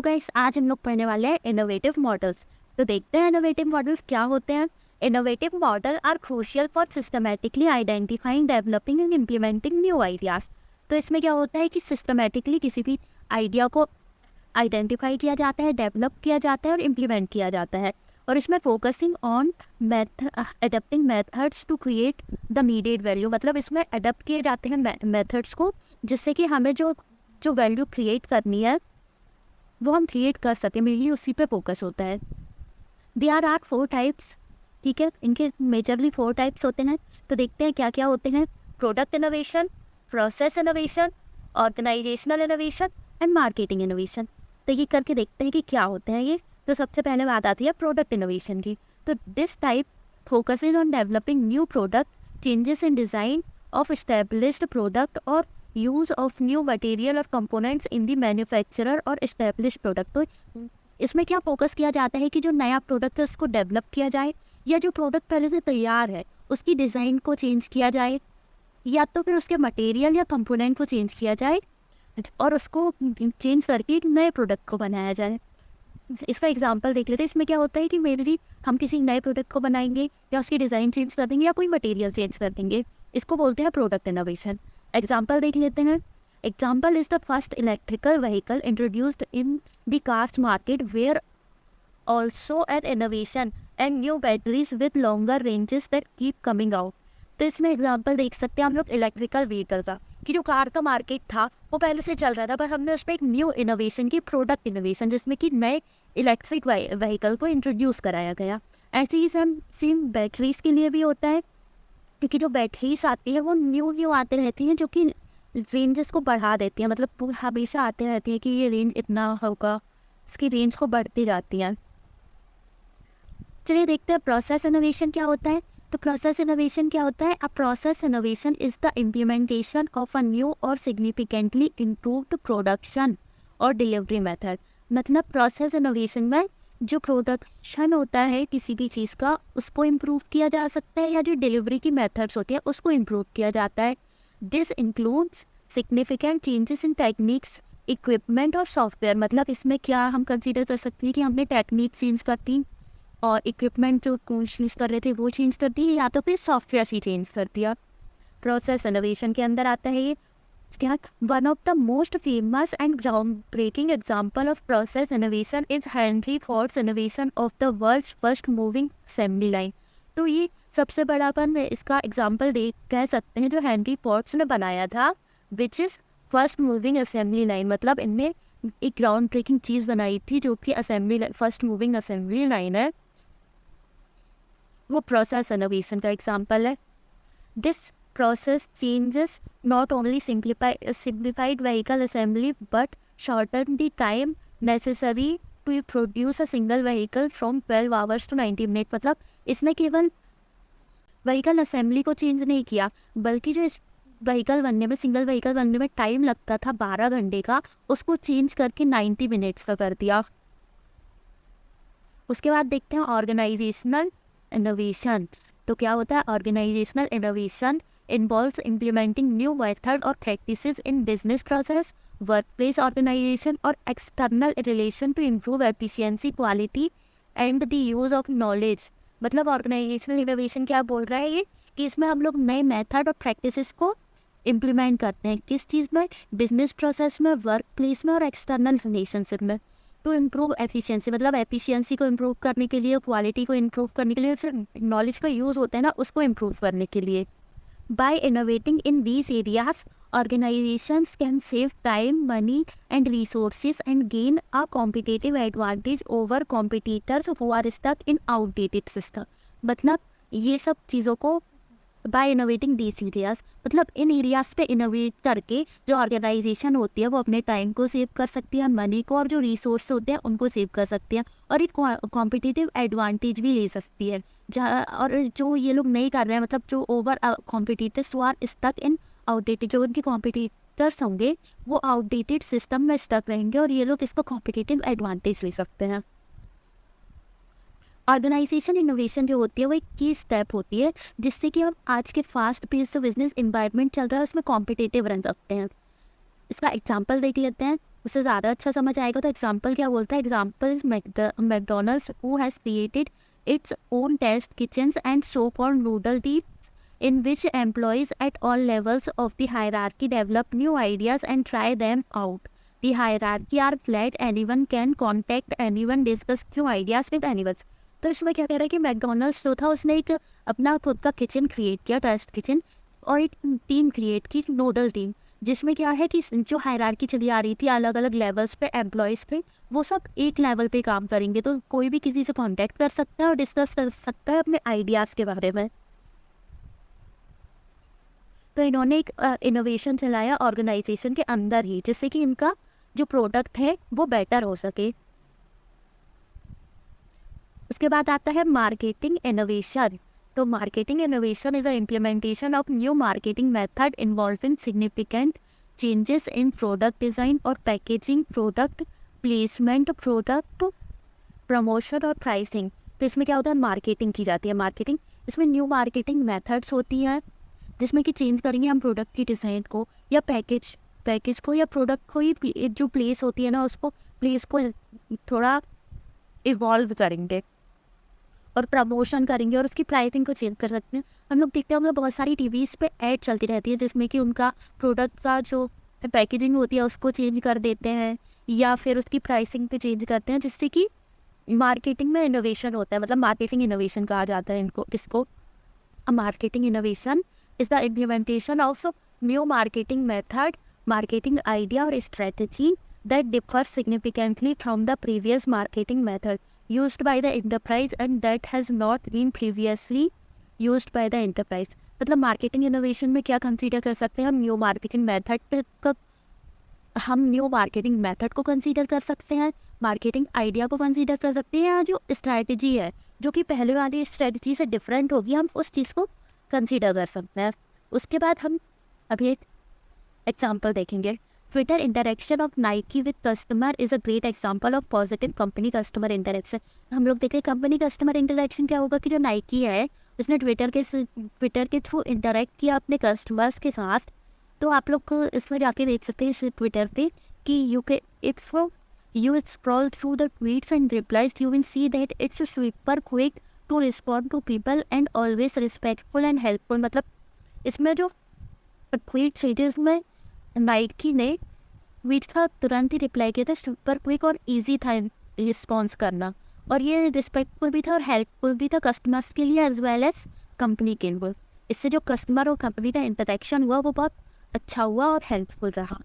तो गाइस आज हम लोग पढ़ने वाले हैं इनोवेटिव मॉडल्स। तो देखते हैं इनोवेटिव मॉडल्स क्या होते हैं। Innovative model are crucial for systematically identifying, developing and implementing new ideas. तो इसमें क्या होता है कि सिस्टमैटिकली किसी भी आइडिया को आइडेंटिफाई किया जाता है, डेवलप किया जाता है और इम्प्लीमेंट किया जाता है। और इसमें focusing on adapting methods to create the needed value, मतलब इसमें अडेप्ट किए जाते हैं मेथड्स को, जिससे कि हमें जो जो वैल्यू क्रिएट करनी है वो हम क्रिएट कर सकें। मेनली उसी पे फोकस होता है। देयर आर 4 टाइप्स, ठीक है, इनके मेजरली 4 टाइप्स होते हैं। तो देखते हैं क्या क्या होते हैं। Product innovation, process innovation, organisational innovation and marketing innovation. तो ये करके देखते हैं कि क्या होते हैं ये। तो सबसे पहले बात आती है प्रोडक्ट इनोवेशन की। तो this type focusing on developing new product, changes in design of established product और यूज़ ऑफ न्यू मटेरियल और कंपोनेंट्स इन दी मैन्युफैक्चरर और एस्टेब्लिश प्रोडक्ट। तो इसमें क्या फोकस किया जाता है कि जो नया प्रोडक्ट है उसको डेवलप किया जाए, या जो प्रोडक्ट पहले से तैयार है उसकी डिज़ाइन को चेंज किया जाए, या तो फिर उसके मटेरियल या कंपोनेंट को चेंज किया जाए और उसको चेंज करके एक नए प्रोडक्ट को बनाया जाए। इसका एग्जांपल देख लेते हैं। इसमें क्या होता है कि मेनली हम किसी नए प्रोडक्ट को बनाएंगे या उसकी डिज़ाइन चेंज कर देंगे या कोई मटेरियल चेंज कर देंगे। इसको बोलते हैं प्रोडक्ट इनोवेशन। एग्जाम्पल देख लेते हैं। Example is the first electrical vehicle introduced in the cost market where also an innovation and new batteries with longer ranges that keep coming out. तो इसमें एग्जाम्पल देख सकते हैं हम लोग इलेक्ट्रिकल व्हीकल का, कि जो कार का मार्केट था वो पहले से चल रहा था, पर हमने उस पर एक न्यू इनोवेशन की, प्रोडक्ट इनोवेशन, जिसमें कि नए इलेक्ट्रिक व्हीकल को इंट्रोड्यूस कराया गया। ऐसे ही सेम बैटरीज के लिए भी होता है, क्योंकि जो बैटरीज आती है वो न्यू आते रहती हैं, जो कि रेंजेस को बढ़ा देती हैं। मतलब हमेशा आते रहती है कि ये रेंज इतना होगा, इसकी रेंज को बढ़ती जाती है। चलिए देखते हैं प्रोसेस इनोवेशन क्या होता है। तो प्रोसेस इनोवेशन क्या होता है। A process innovation is the implementation of a new और सिग्निफिकेंटली इम्प्रूव्ड प्रोडक्शन और डिलीवरी मेथड। मतलब प्रोसेस इनोवेशन में जो प्रोडक्शन होता है किसी भी चीज़ का उसको इम्प्रूव किया जा सकता है, या जो डिलीवरी की मेथड्स होती है उसको इम्प्रूव किया जाता है। This includes significant changes in techniques, equipment और सॉफ्टवेयर। मतलब इसमें क्या हम कंसीडर कर सकते हैं कि हमने टेक्निक चेंज कर दी और इक्विपमेंट जो चेंज कर रहे थे वो चेंज कर दी, या तो फिर सॉफ्टवेयर ही चेंज कर दिया। प्रोसेस इनोवेशन के अंदर आता है ये। One of the most famous and groundbreaking example of process innovation is Henry Ford's innovation of the world's first moving assembly line। तो ये सबसे बड़ा अपन इसका एग्जाम्पल कह सकते हैं जो हेनरी फोर्ड्स ने बनाया था, which is first moving assembly line. मतलब इनने एक ग्राउंड ब्रेकिंग चीज़ बनाई थी जो कि फर्स्ट मूविंग असेंबली लाइन है, वो प्रोसेस इनोवेशन का एग्जाम्पल है। This process changes not only simplified vehicle assembly but shortened the time necessary to produce a single vehicle from 12 hours to 90 minutes। मतलब इसने केवल व्हीकल असेंबली को change नहीं किया, बल्कि जो इस व्हीकल बनने में, सिंगल व्हीकल बनने में टाइम लगता था 12 घंटे का, उसको चेंज करके 90 मिनट्स का कर दिया। उसके बाद देखते हैं ऑर्गेनाइजेशनल इनोवेशन। तो क्या होता है organisational innovation? involves implementing new method or practices in business process, workplace organization or external relation to improve efficiency, quality and the use of knowledge। मतलब ऑर्गेनाइजेशनल इनोवेशन क्या बोल रहा है ये, कि इसमें हम लोग नए मेथड और प्रैक्टिसेस को इम्प्लीमेंट करते हैं। किस चीज़ में? बिजनेस प्रोसेस में, वर्क प्लेस में और एक्सटर्नल रिलेशनशिप में, टू इम्प्रूव एफिशिएंसी। मतलब एफिशिएंसी को इम्प्रूव करने के लिए, क्वालिटी को इम्प्रूव करने के लिए, नॉलेज का यूज़ होता है ना, उसको इम्प्रूव करने के लिए। By innovating in these areas, organizations can save time, money, and resources and gain a competitive advantage over competitors who are stuck in outdated system। मतलब ये सब चीज़ों को by innovating these areas, मतलब इन एरियाज पे इनोवेट करके जो organisation होती है वो अपने टाइम को सेव कर सकती है, मनी को, और जो रिसोर्स होते हैं उनको सेव कर सकती है, और एक कॉम्पिटिटिव एडवांटेज भी ले सकती है। जहाँ और जो ये लोग नहीं कर रहे हैं, मतलब जो over competitors are stuck in outdated, जो उनके कॉम्पिटिटर्स होंगे वो आउटडेटेड सिस्टम में स्टक रहेंगे और ये लोग इसको कॉम्पिटिटिव एडवांटेज ले सकते हैं। ऑर्गेनाइजेशन इनोवेशन जो होती है वो एक की स्टेप होती है जिससे कि हम आज के फास्ट पेस जो बिजनेस इन्वायरमेंट चल रहा है उसमें कॉम्पिटिटिव रह सकते हैं। इसका एग्जांपल देख लेते हैं। उससे ज़्यादा अच्छा समझ आएगा तो एग्जाम्पल क्या बोलता है, example is McDonald's who has created its own test kitchens and so-called noodle teams in which employees at all levels of the hierarchy develop new ideas and try them out. The hierarchy are flat, anyone can contact anyone, discuss new ideas with anyone. तो इसमें क्या कह रहा है कि McDonald's जो था उसने एक अपना खुद का किचन क्रिएट किया, टेस्ट किचन, और एक टीम क्रिएट की, नोडल टीम, जिसमें क्या है कि जो हायरार्की चली आ रही थी अलग अलग लेवल्स पे एम्प्लॉयज़ पे, वो सब एक लेवल पे काम करेंगे, तो कोई भी किसी से कांटेक्ट कर सकता है और डिस्कस कर सकता है अपने आइडियाज़ के बारे में। तो इन्होंने एक इनोवेशन चलाया ऑर्गेनाइजेशन के अंदर ही, जिससे कि इनका जो प्रोडक्ट है वो बेटर हो सके। उसके बाद आता है मार्केटिंग इनोवेशन। तो marketing innovation is a implementation of new marketing method involving significant changes in product design और packaging, product placement, product promotion और प्राइसिंग। तो इसमें क्या होता है, मार्केटिंग की जाती है। मार्केटिंग, इसमें न्यू मार्केटिंग मेथड्स होती हैं जिसमें कि चेंज करेंगे हम प्रोडक्ट की डिज़ाइन को या पैकेज को या प्रोडक्ट को ही, जो प्लेस होती है ना उसको, प्लेस को थोड़ा इवॉल्व करेंगे और प्रमोशन करेंगे और उसकी प्राइसिंग को चेंज कर सकते हैं। हम लोग देखते होंगे बहुत सारी टीवीज़ पे ऐड चलती रहती है जिसमें कि उनका प्रोडक्ट का जो पैकेजिंग होती है उसको चेंज कर देते हैं या फिर उसकी प्राइसिंग पे चेंज करते हैं, जिससे कि मार्केटिंग में इनोवेशन होता है। मतलब मार्केटिंग इनोवेशन कहा जाता है इसको। Marketing innovation is the implementation of new marketing method, marketing idea और strategy that differs significantly from the previous marketing method used by the enterprise and that has not been previously used by the enterprise। मतलब marketing innovation में क्या consider कर सकते हैं हम, new marketing method को consider कर सकते हैं, मार्केटिंग आइडिया को कंसीडर कर सकते हैं, या जो स्ट्रैटेजी है जो कि पहले वाली स्ट्रैटेजी से डिफरेंट होगी, हम उस चीज़ को कंसीडर कर सकते हैं। उसके बाद हम अभी एक एग्जाम्पल देखेंगे। Twitter interaction of Nike with customer is a great example of positive company customer interaction। हम लोग देखें कंपनी कस्टमर इंटरेक्शन क्या होगा कि जो नाइकी है उसने ट्विटर के थ्रू इंटरेक्ट किया अपने कस्टमर्स के साथ। तो आप लोग इसमें जाके देख सकते हैं इस ट्विटर पे कि if you scroll through the tweets and replies you will see that it's super quick to respond to people and always respectful and helpful। मतलब इसमें जो ट्वीट थे उसमें नाइकी ने ट्वीट का तुरंत ही रिप्लाई किया था, सुपर क्विक और इजी था रिस्पॉन्स करना, और ये रिस्पेक्टफुल भी था और हेल्पफुल भी था कस्टमर्स के लिए एज वेल एज कंपनी के लिए। इससे जो कस्टमर और कंपनी का इंटरेक्शन हुआ वो बहुत अच्छा हुआ और हेल्पफुल रहा।